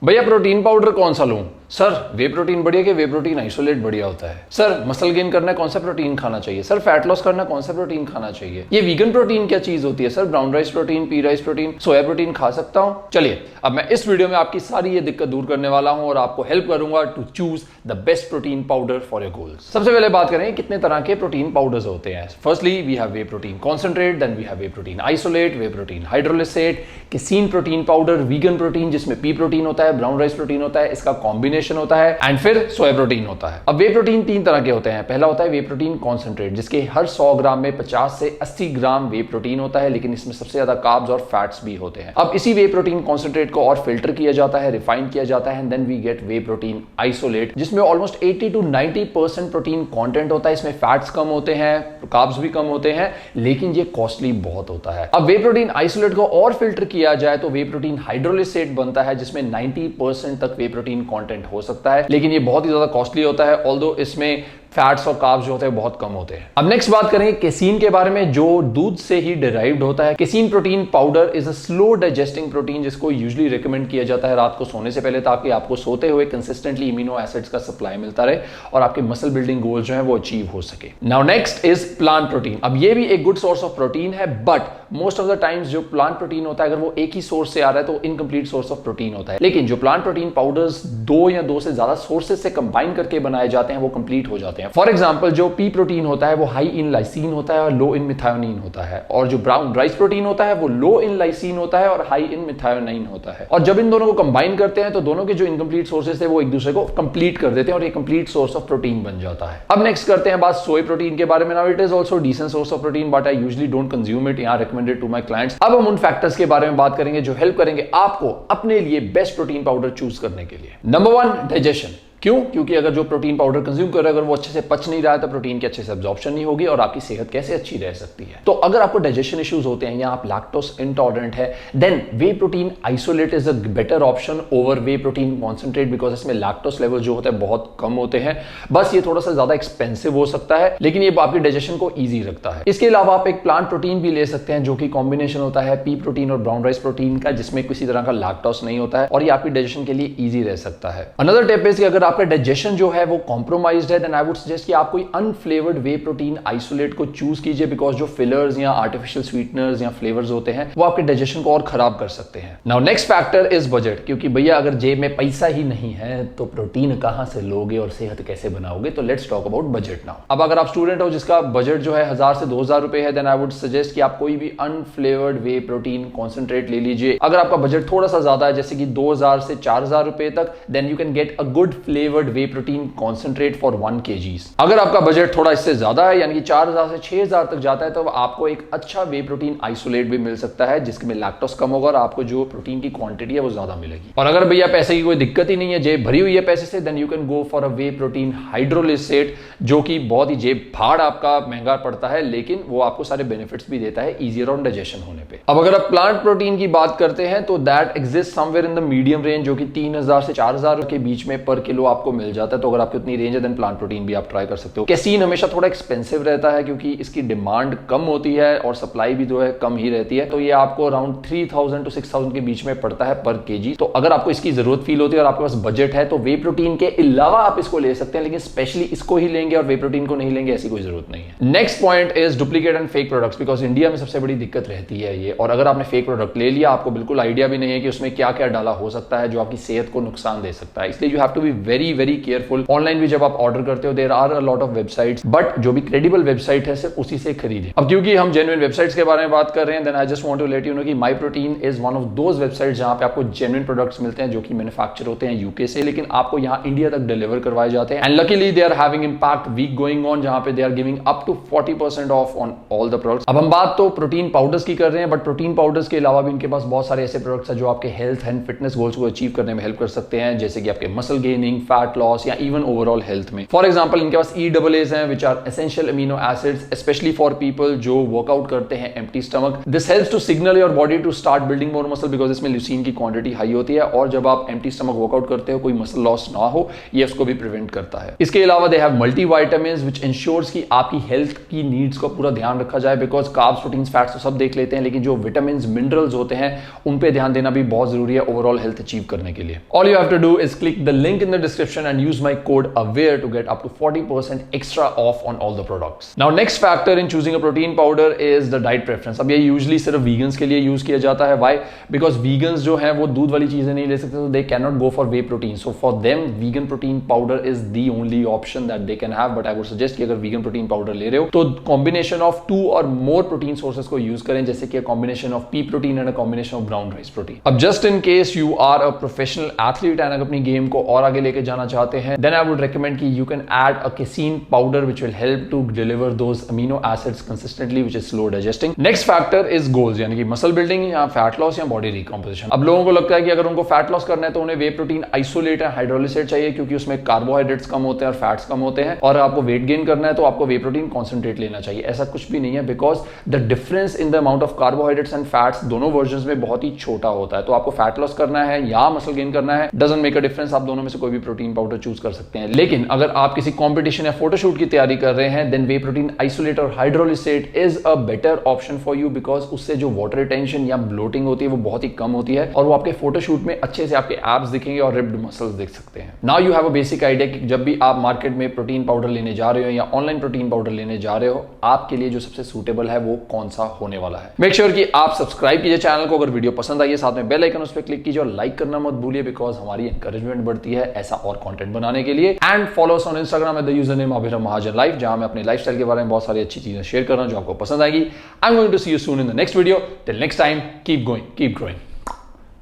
भैया protein powder कौन सा लूं? सर वे प्रोटीन बढ़िया कि वे प्रोटीन आइसोलेट बढ़िया होता है? सर मसल गेन करना है कौन सा प्रोटीन खाना चाहिए? सर फैट लॉस करना है कौन सा प्रोटीन खाना चाहिए? ये वीगन प्रोटीन क्या चीज होती है? Sir brown rice protein, P rice protein, soya protein खा सकता हूं? चलिए अब मैं इस वीडियो में आपकी सारी ये दिक्कत दूर करने वाला हूं और आपको हेल्प करूंगा to choose the best protein powder for your goals. सबसे पहले बात करें कितने तरह के प्रोटीन पाउडर्स होते हैं। Firstly we have whey protein concentrate, then we have whey protein isolate, whey protein hydrolysate, casein protein powder, vegan protein जिसमें पी प्रोटीन होता है, ब्राउन राइस प्रोटीन होता है, इसका कॉम्बिनेशन होता है, एंड फिर सोया प्रोटीन होता है। अब वे प्रोटीन तीन तरह के होते हैं। पहला होता है वे प्रोटीन कॉन्सेंट्रेट जिसके हर 100 ग्राम में 50 से 80 ग्राम वे प्रोटीन होता है, लेकिन इसमें सबसे ज्यादा कार्ब्स और फैट्स भी होते हैं। अब इसी वे प्रोटीन कॉन्सेंट्रेट को और फिल्टर किया जाता है, रिफाइन किया जाता है, then we get whey protein isolate जिसमें ऑलमोस्ट 80 to 90% प्रोटीन कंटेंट होता है। इसमें फैट्स कम होते हैं, कार्ब्स भी कम होते हैं, लेकिन ये कॉस्टली बहुत होता है। अब वे प्रोटीन आइसोलेट को और फिल्टर किया जाए तो वे प्रोटीन हाइड्रोलिसेट बनता है जिसमें 90% तक वे प्रोटीन कंटेंट हो सकता है, लेकिन ये बहुत ही ज्यादा कॉस्टली होता है, ऑल्दो इसमें फैट्स और कार्ब्स जो होते हैं बहुत कम होते हैं। अब नेक्स्ट बात करेंगे केसीन के बारे में जो दूध से ही डिराइव्ड होता है। Casein protein powder is a slow digesting protein जिसको यूजुअली रिकमेंड किया जाता है रात को सोने से पहले, ताकि आपको सोते हुए कंसिस्टेंटली इम्यूनो एसिड्स का सप्लाई मिलता रहे और आपके मसल बिल्डिंग गोल्स जो है वो अचीव हो सके। Now next is plant protein. अब ये भी एक गुड सोर्स ऑफ प्रोटीन है, but most of the times जो प्लांट प्रोटीन होता है अगर वो एक ही सोर्स से आ रहा है तो इनकम्प्लीट सोर्स ऑफ प्रोटीन होता है, लेकिन जो प्लांट प्रोटीन पाउडर्स दो या दो से ज्यादा सोर्सेज से कंबाइन करके बनाए जाते हैं वो कंप्लीट हो जाते हैं। फॉर एग्जांपल जो पी प्रोटीन होता है वो हाई इन लाइसीन होता है और लो इन मिथायोनिन होता है, और जो ब्राउन राइस प्रोटीन होता है वो लो इन लाइसीन होता है और हाई इन मिथायोनिन होता है। और जब इन दोनों को कंबाइन करते हैं तो दोनों के जो इनकम्प्लीट सोर्सेज थे वो एक दूसरे को कंप्लीट कर देते हैं और ये कंप्लीट सोर्स ऑफ प्रोटीन बन जाता है। अब नेक्स्ट करते हैं बात सोय प्रोटीन के बारे में। Now it is also decent source of protein but I usually don't consume it, यहां रिकमेंडेड टू माय क्लाइंट्स। अब हम उन फैक्टर्स के बारे में बात करेंगे जो हेल्प करेंगे आपको अपने लिए बेस्ट प्रोटीन पाउडर चूज करने के लिए। Number 1 digestion. क्यों? क्योंकि अगर जो प्रोटीन पाउडर कंज्यूम कर रहे हैं अगर वो अच्छे से पच नहीं रहा है तो प्रोटीन की अच्छे से अब्जॉर्प्शन नहीं होगी और आपकी सेहत कैसे अच्छी रह सकती है। तो अगर आपको डाइजेशन इश्यूज होते हैं या आप लैक्टोज इंटॉलरेंट है, then whey protein isolate is a better option over whey protein concentrate, because इसमें लैक्टोज लेवल जो होता है बहुत कम होते हैं। बस ये थोड़ा सा ज्यादा एक्सपेंसिव हो सकता है, लेकिन ये आपकी डाइजेशन को ईजी रखता है। इसके अलावा आप एक प्लांट प्रोटीन भी ले सकते हैं जो कि कॉम्बिनेशन होता है पी प्रोटीन और ब्राउन राइस प्रोटीन का, जिसमें किसी तरह का लैक्टोज नहीं होता है और ये आपकी डाइजेशन के लिए ईजी रह सकता है। अनदर टिप इज कि अगर आपका डाइजेशन जो है वो कॉम्प्रोमाइज्ड है, देन आई वुड सजेस्ट कि आप कोई अनफ्लेवर्ड वे प्रोटीन आइसोलेट को चूज कीजिए, बिकॉज जो फिलर्स या आर्टिफिशियल स्वीटनर्स या फ्लेवर्स होते हैं वो आपके डाइजेशन को और खराब कर सकते हैं। Now next factor is budget, क्योंकि भैया अगर जेब में पैसा ही नहीं है तो प्रोटीन कहां से लोगे और सेहत कैसे बनाओगे। तो let's talk about budget now. अब अगर आप स्टूडेंट हो जिसका बजट जो है 1000 से 2000 रुपए है, देन आई वुड सजेस्ट कि आप कोई भी अनफ्लेवर्ड वे प्रोटीन कॉन्सेंट्रेट ले लीजिए। अगर आपका बजट थोड़ा सा ज्यादा है जैसे कि 2000 से 4000 रुपए तक, then you can get a good flavoured whey protein concentrate for 1 kg। अगर आपका बजट थोड़ा इससे ज्यादा है यानी कि 4000 से 6000 तक जाता है तो आपको एक अच्छा वे प्रोटीन आइसोलेट भी मिल सकता है जिसमें लैक्टोज कम होगा और आपको जो प्रोटीन की क्वांटिटी है वो ज्यादा मिलेगी। और अगर भैया पैसे की कोई दिक्कत ही नहीं है, जेब भरी हुई है पैसे से, then you can go for a whey protein hydrolysate जो कि बहुत ही जेब फाड़ आपका महंगा पड़ता है, लेकिन वो आपको सारे बेनिफिट्स भी देता है इजियर ऑन डाइजेशन होने पे। अब अगर आप प्लांट प्रोटीन की बात करते हैं तो that exist somewhere in the medium range जो कि 3000 से 4000 के बीच में पर किलो आपको मिल जाता है। तो अगर आपकी उतनी रेंज है देन प्लांट प्रोटीन भी आप ट्राई कर सकते हो। केसीन हमेशा थोड़ा एक्सपेंसिव रहता है क्योंकि इसकी डिमांड कम होती है और सप्लाई भी जो है कम ही रहती है, तो ये आपको अराउंड 3000 to 6000 के बीच में पड़ता है पर केजी। तो अगर आपको इसकी जरूरत फील होती है और आपके पास बजट है तो वे प्रोटीन के अलावा आप इसको ले सकते हैं, लेकिन स्पेशली इसको ही लेंगे और वे प्रोटीन को नहीं लेंगे ऐसी कोई जरूरत नहीं है। Next point is duplicate and fake products, because India में सबसे बड़ी दिक्कत रहती है ये। और अगर आपने फेक प्रोडक्ट ले लिया आपको बिल्कुल आइडिया भी नहीं है कि उसमें क्या क्या डाला हो सकता है जो आपकी सेहत को नुकसान दे सकता है, इसलिए you have to be very very careful. Online भी जब आप ऑर्डर करते हो there are a lot of websites, but जो भी क्रेडिबल वेबसाइट है सिर्फ उसी से खरीदें। अब क्योंकि हम जेन्युइन वेबसाइट्स के बारे में बात कर रहे हैं, then I just want to let you know कि MyProtein is one of those websites जहां पे आपको जेन्युइन प्रोडक्ट्स मिलते हैं जो कि मैन्युफैक्चर होते हैं यूके से, लेकिन आपको यहां इंडिया तक डिलीवर करवाए जाते हैं। And luckily they are having impact week going on जहां पे they are giving up to 40% off on all the products. अब हम बात तो प्रोटीन पाउडर्स की कर रहे हैं, बट प्रोटीन पाउडर्स के अलावा भी इनके पास बहुत सारे ऐसे प्रोडक्ट्स हैं जो आपके हेल्थ एंड फिटनेस गोल्स को अचीव करने में हेल्प कर सकते हैं, जैसे कि आपके मसल गेनिंग, फैट लॉस या इवन ओवरऑल हेल्थ में। फॉर एग्जाम्पल इनके पास EAAs हैं which are essential amino acids specially for people जो वर्कआउट करते हैं empty stomach. This helps to signal your body to start building more muscle because इसमें leucine की क्वांटिटी हाई होती है और जब आप एम्प्टी स्टमक वर्कआउट करते हो कोई मसल लॉस ना हो, ये उसको भी प्रिवेंट करता है। इसके अलावा they have multi vitamins which ensures कि आपकी हेल्थ की नीड्स को पूरा ध्यान रखा जाए बिकॉज कार्ब्स प्रोटीन्स फैट्स तो सब देख लेते हैं लेकिन जो विटामिन्स मिनरल्स होते हैं उन पे ध्यान देना भी बहुत जरूरी है ओवरऑल हेल्थ अचीव करने के लिए। All you have to do is click the link in the description and use my code aware to get up to 40% extra off on all the products. Now next factor in choosing a protein powder is the diet preference. अब ये usually सिर्फ vegans के लिए use किया जाता है। Why? Because vegans जो है वो दूध वाली चीजें नहीं ले सकते, तो they can not go for way protein. So for them vegan protein powder is the only option that they can have. But I would suggest कि अगर वीगन प्रोटीन पाउडर ले रहे हो तो कॉम्बिनेशन ऑफ 2 और मोर प्रोटीन सोर्सेस को use करें, जैसे कि combination of pea protein and a combination of brown rice protein. अब just in case you are a professional athlete and अपनी गेम को और आगे लेके जाना चाहते हैं, देन आई वुड रिकमेंड कि you can add a casein powder which will help to deliver those amino acids consistently which is slow digesting. Next factor is goals, यानी कि मसल बिल्डिंग या फैट लॉस या body recomposition. अब लोगों को लगता है कि अगर उनको फैट लॉस करना है तो उन्हें वे प्रोटीन आइसोलेट या हाइड्रोलिसेट चाहिए क्योंकि उसमें कार्बोहाइड्रेट्स कम होते हैं और फैट्स कम होते हैं, और आपको वेट गेन करना है तो आपको वे प्रोटीन कॉन्सेंट्रेट लेना चाहिए। ऐसा कुछ भी नहीं है because the difference in the amount of carbohydrates and fats दोनों वर्जन में बहुत ही छोटा होता है। तो आपको फैट लॉस करना है या मसल गेन करना है, डजंट मेक अ डिफरेंस, आप दोनों में से कोई भी प्रोटीन पाउडर चूज कर सकते हैं। लेकिन अगर आप किसी कॉम्पिटिशन या फोटोशूट की तैयारी कर रहे हैं देन वे प्रोटीन आइसोलेट और hydrolysate is a better option for you because उससे जो वाटर रिटेंशन या ब्लोटिंग होती है वो बहुत ही कम होती है और वो आपके फोटोशूट में अच्छे से आपके एब्स दिखेंगे और रिप्ड मसल्स दिख सकते हैं। Now you have a basic idea कि जब भी आप मार्केट में प्रोटीन पाउडर लेने जा रहे हो या ऑनलाइन प्रोटीन पाउडर लेने जा रहे हो, आपके लिए जो सबसे सूटेबल है वो कौन सा होने वाला है। मेक श्योर कि आप सब्सक्राइब कीजिए चैनल को, अगर वीडियो पसंद आई है साथ में बेल आइकन उस पर क्लिक कीजिए और लाइक करना मत भूलिए बिकॉज हमारी एनकरेजमेंट बढ़ती है ऐसा और कंटेंट बनाने के लिए। And follow us on Instagram at the user name Abhiram Mahajan life, जहां मैं अपने लाइफस्टाइल के बारे में बहुत सारी अच्छी चीजें शेयर कर रहा हूं जो आपको पसंद आएगी। I am going to see you soon in the next video. Till next time, keep going, keep growing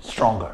stronger.